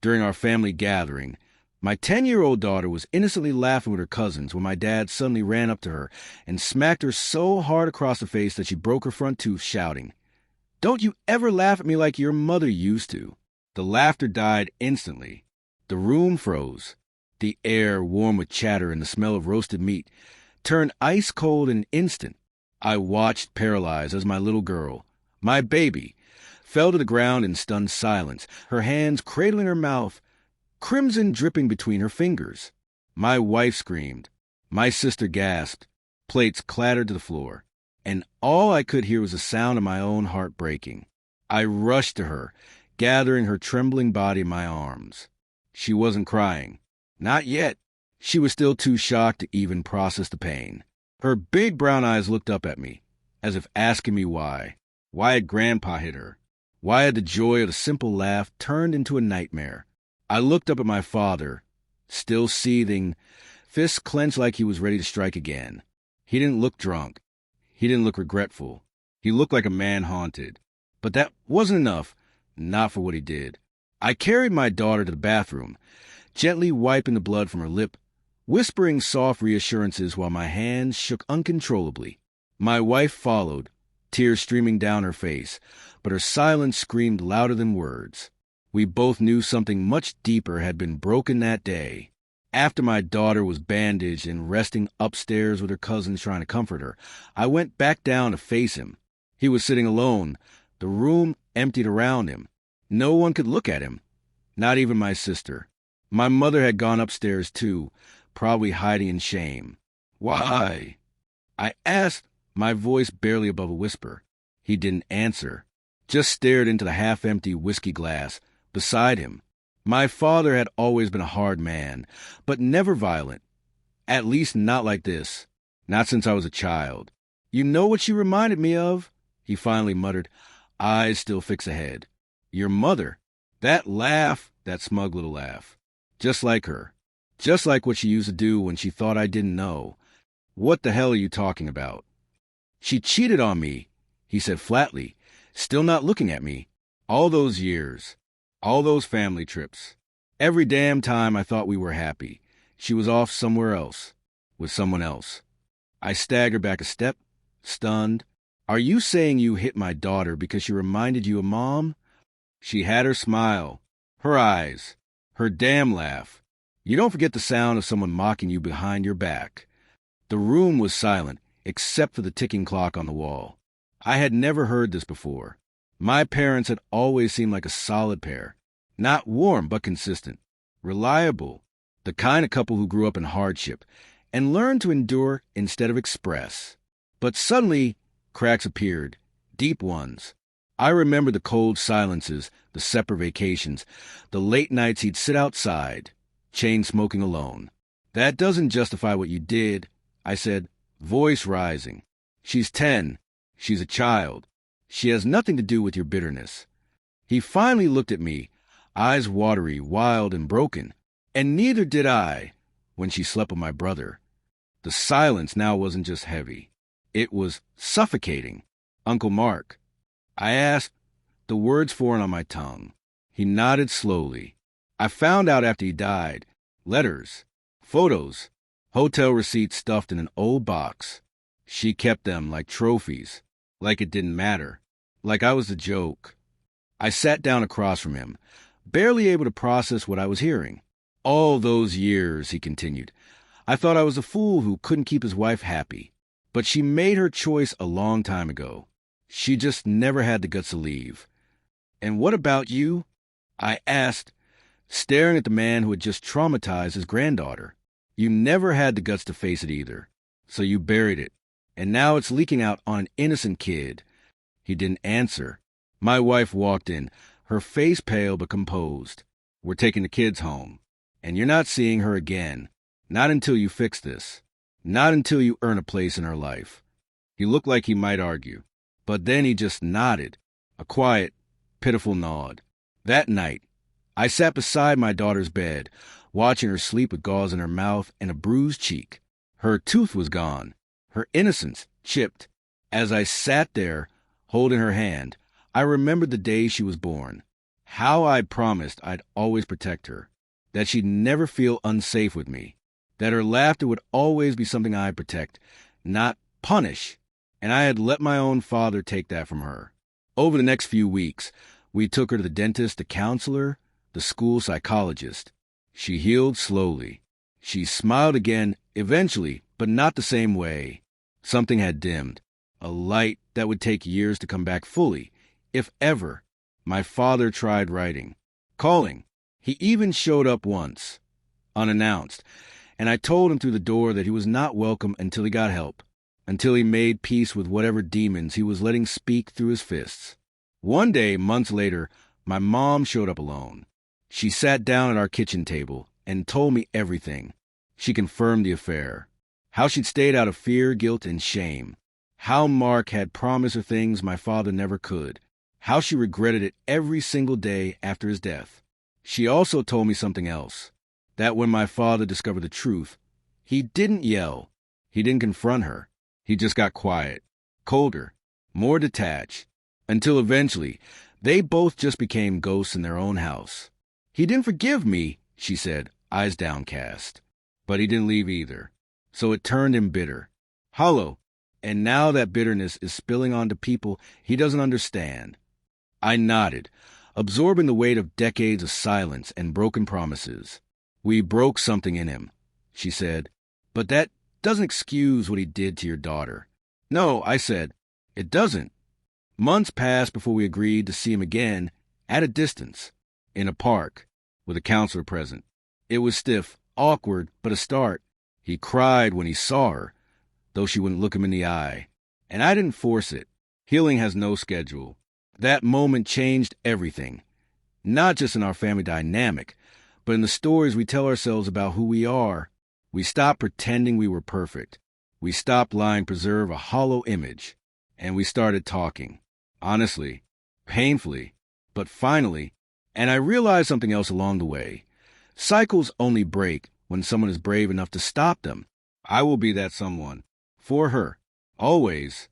during our family gathering. My 10-year-old daughter was innocently laughing with her cousins when my dad suddenly ran up to her and smacked her so hard across the face that she broke her front tooth, shouting, "Don't you ever laugh at me like your mother used to." The laughter died instantly. The room froze. The air, warm with chatter and the smell of roasted meat, turned ice cold in an instant. I watched paralyzed as my little girl, my baby, fell to the ground in stunned silence, her hands cradling her mouth, crimson dripping between her fingers. My wife screamed. My sister gasped. Plates clattered to the floor. And all I could hear was the sound of my own heart breaking. I rushed to her, gathering her trembling body in my arms. She wasn't crying. Not yet. She was still too shocked to even process the pain. Her big brown eyes looked up at me, as if asking me why. Why had Grandpa hit her? Why had the joy of the simple laugh turned into a nightmare? I looked up at my father, still seething, fists clenched like he was ready to strike again. He didn't look drunk. He didn't look regretful. He looked like a man haunted. But that wasn't enough, not for what he did. I carried my daughter to the bathroom, gently wiping the blood from her lip, whispering soft reassurances while my hands shook uncontrollably. My wife followed, tears streaming down her face, but her silence screamed louder than words. We both knew something much deeper had been broken that day. After my daughter was bandaged and resting upstairs with her cousins trying to comfort her, I went back down to face him. He was sitting alone, the room emptied around him. No one could look at him, not even my sister. My mother had gone upstairs too, probably hiding in shame. "Why?" I asked, my voice barely above a whisper. He didn't answer, just stared into the half-empty whiskey glass beside him. My father had always been a hard man, but never violent. At least not like this. Not since I was a child. "You know what she reminded me of?" he finally muttered, eyes still fixed ahead. "Your mother. That laugh, that smug little laugh. Just like her. Just like what she used to do when she thought I didn't know." "What the hell are you talking about?" "She cheated on me," he said flatly, still not looking at me. "All those years. All those family trips. Every damn time I thought we were happy, she was off somewhere else, with someone else." I staggered back a step, stunned. "Are you saying you hit my daughter because she reminded you of Mom?" She had her smile, her eyes, her damn laugh. You don't forget the sound of someone mocking you behind your back. The room was silent, except for the ticking clock on the wall. I had never heard this before. My parents had always seemed like a solid pair. Not warm, but consistent. Reliable. The kind of couple who grew up in hardship and learned to endure instead of express. But suddenly, cracks appeared. Deep ones. I remember the cold silences, the separate vacations, the late nights he'd sit outside, chain smoking alone. "That doesn't justify what you did," I said, voice rising. "She's 10. She's a child. She has nothing to do with your bitterness." He finally looked at me, eyes watery, wild, and broken. "And neither did I when she slept with my brother." The silence now wasn't just heavy. It was suffocating. "Uncle Mark." I asked, the words foreign on my tongue. He nodded slowly. "I found out after he died. Letters, photos, hotel receipts stuffed in an old box. She kept them like trophies, like it didn't matter, like I was a joke." I sat down across from him, barely able to process what I was hearing. "All those years," he continued, "I thought I was a fool who couldn't keep his wife happy. But she made her choice a long time ago. She just never had the guts to leave." "And what about you?" I asked, staring at the man who had just traumatized his granddaughter. "You never had the guts to face it either, so you buried it. And now it's leaking out on an innocent kid." He didn't answer. My wife walked in, her face pale but composed. "We're taking the kids home, and you're not seeing her again. Not until you fix this. Not until you earn a place in her life." He looked like he might argue, but then he just nodded, a quiet, pitiful nod. That night, I sat beside my daughter's bed, watching her sleep with gauze in her mouth and a bruised cheek. Her tooth was gone, her innocence chipped. As I sat there, holding her hand, I remembered the day she was born. how I promised I'd always protect her, that she'd never feel unsafe with me, that her laughter would always be something I'd protect, not punish, and I had let my own father take that from her. Over the next few weeks, we took her to the dentist, the counselor, the school psychologist. She healed slowly. She smiled again, eventually, but not the same way. Something had dimmed, a light that would take years to come back fully, if ever. My father tried writing, calling. He even showed up once, unannounced, and I told him through the door that he was not welcome until he got help, until he made peace with whatever demons he was letting speak through his fists. One day, months later, my mom showed up alone. She sat down at our kitchen table and told me everything. She confirmed the affair, how she'd stayed out of fear, guilt, and shame, how Mark had promised her things my father never could, how she regretted it every single day after his death. She also told me something else, that when my father discovered the truth, he didn't yell, he didn't confront her, he just got quiet, colder, more detached, until eventually they both just became ghosts in their own house. He didn't forgive me, she said, eyes downcast, but he didn't leave either, so it turned him bitter, hollow, and now that bitterness is spilling onto people he doesn't understand. I nodded, absorbing the weight of decades of silence and broken promises. We broke something in him, she said, but that doesn't excuse what he did to your daughter. No, I said, it doesn't. Months passed before we agreed to see him again, at a distance, in a park, with a counselor present. It was stiff, awkward, but a start. He cried when he saw her, though she wouldn't look him in the eye. And I didn't force it. Healing has no schedule. That moment changed everything, not just in our family dynamic, but in the stories we tell ourselves about who we are. We stopped pretending we were perfect. We stopped lying to preserve a hollow image, and we started talking, honestly, painfully, but finally. And I realized something else along the way. Cycles only break when someone is brave enough to stop them. I will be that someone, for her, always.